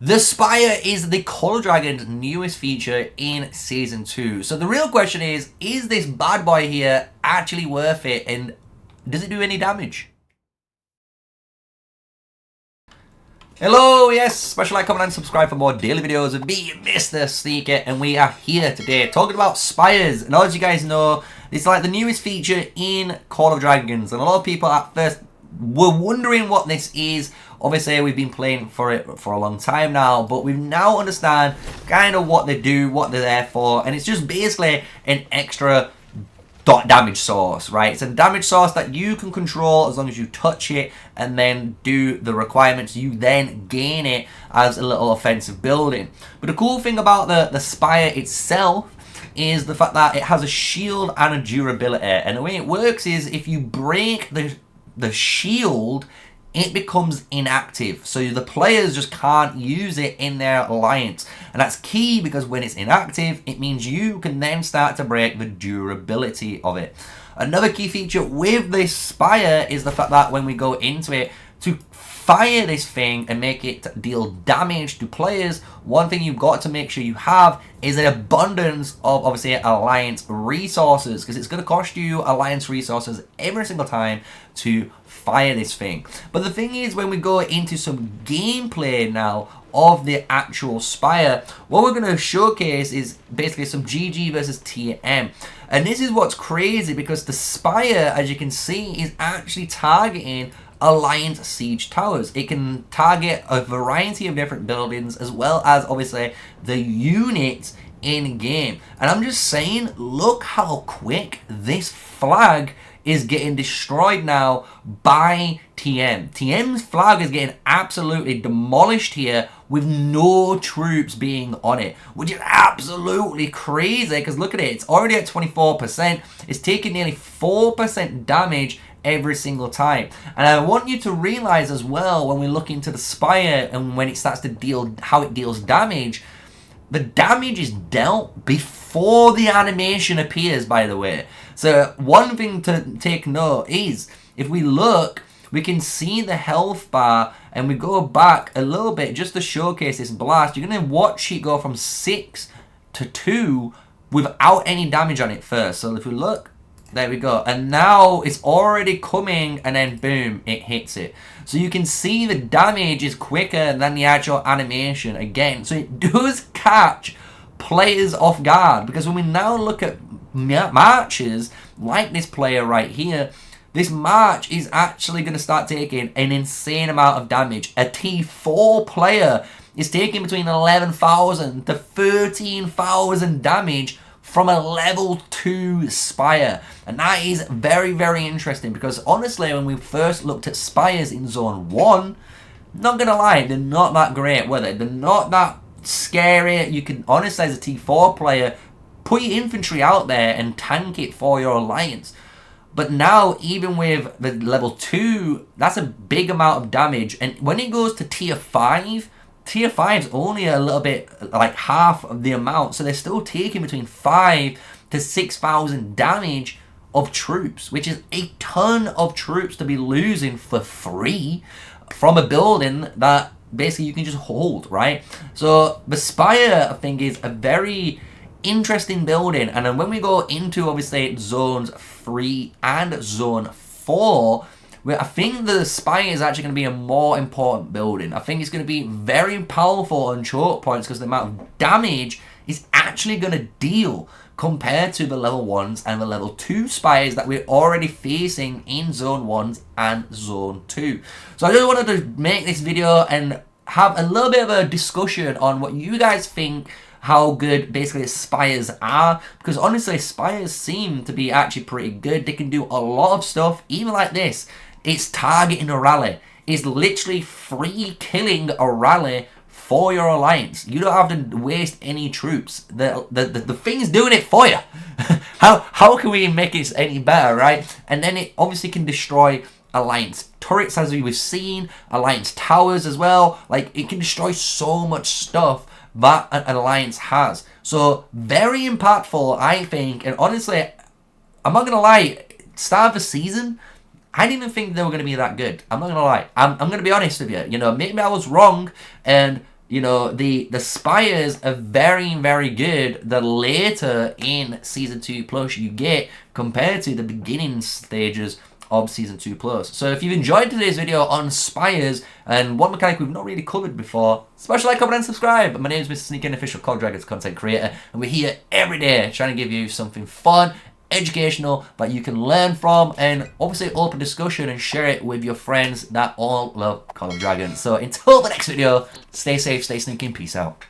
The Spire is the Call of Dragon's newest feature in Season 2. So the real question is this bad boy here actually worth it, and does it do any damage? Hello, yes, special like, comment and subscribe for more daily videos of me, MrSneakyy, and we are here today talking about Spires. And as you guys know, it's like the newest feature in Call of Dragons, and a lot of people at first were wondering what this is. Obviously, we've been playing for it for a long time now, but we now understand kind of what they do, what they're there for, and it's just basically an extra damage source, right? It's a damage source that you can control as long as you touch it and then do the requirements. You then gain it as a little offensive building. But the cool thing about the Spire itself is the fact that it has a shield and a durability. And the way it works is if you break the shield, it becomes inactive, so the players just can't use it in their alliance, and that's key because when it's inactive it means you can then start to break the durability of it. Another key feature with this Spire is the fact that when we go into it, to fire this thing and make it deal damage to players, one thing you've got to make sure you have is an abundance of, obviously, alliance resources, because it's going to cost you alliance resources every single time to fire this thing. But the thing is, when we go into some gameplay now of the actual Spire, what we're going to showcase is basically some GG versus TM. And this is what's crazy, because the Spire, as you can see, is actually targeting Alliance siege towers. It can target a variety of different buildings as well as obviously the units in game. And I'm just saying, look how quick this flag is getting destroyed now by TM. TM's flag is getting absolutely demolished here with no troops being on it, which is absolutely crazy, because look at it, it's already at 24%. It's taking nearly 4% damage every single time. And I want you to realize as well, when we look into the Spire and when it starts to deal, how it deals damage, the damage is dealt before the animation appears, by the way. So one thing to take note is, if we look, we can see the health bar, and we go back a little bit just to showcase this blast. You're going to watch it go from 6 to 2 without any damage on it first. So if we look, there we go, and now it's already coming, and then boom, it hits it. So you can see the damage is quicker than the actual animation again. So it does catch players off guard, because when we now look at marches like this player right here, this march is actually going to start taking an insane amount of damage. A T4 player is taking between 11,000 to 13,000 damage from a level 2 Spire. And that is very, very interesting, because honestly, when we first looked at Spires in Zone 1, not gonna lie, they're not that great, were they? They're not that scary. You can honestly, as a T4 player, put your infantry out there and tank it for your alliance. But now, even with the level 2, that's a big amount of damage. And when it goes to Tier 5, Tier 5 is only a little bit, like half of the amount. So they're still taking between 5 to 6,000 damage of troops, which is a ton of troops to be losing for free from a building that basically you can just hold, right? So the Spire, I think, is a very interesting building. And then when we go into, obviously, zones 3 and zone 4, I think the Spire is actually going to be a more important building. I think it's going to be very powerful on choke points, because the amount of damage is actually going to deal compared to the level 1s and the level 2 Spires that we're already facing in zone 1s and zone 2. So I just wanted to make this video and have a little bit of a discussion on what you guys think, how good basically Spires are, because honestly, Spires seem to be actually pretty good. They can do a lot of stuff, even like this. It's targeting a rally. It's literally free killing a rally for your alliance. You don't have to waste any troops. The thing's doing it for you. How can we make it any better, right? And then it obviously can destroy alliance turrets, as we've seen, alliance towers as well. Like, it can destroy so much stuff that an alliance has. So very impactful, I think. And honestly, I'm not gonna lie, start of the season, I didn't even think they were going to be that good. I'm not going to lie. I'm going to be honest with you. You know, maybe I was wrong, and you know, the spires are very, very good the later in Season 2 Plus you get compared to the beginning stages of Season 2 Plus. So if you've enjoyed today's video on spires and one mechanic we've not really covered before, smash like, comment and subscribe. My name is MrSneakyy, an official Call of Dragons content creator, and we're here every day trying to give you something fun, educational, that you can learn from, and obviously open discussion and share it with your friends that all love Call of Dragons. So until the next video, stay safe, stay sneaky, and peace out.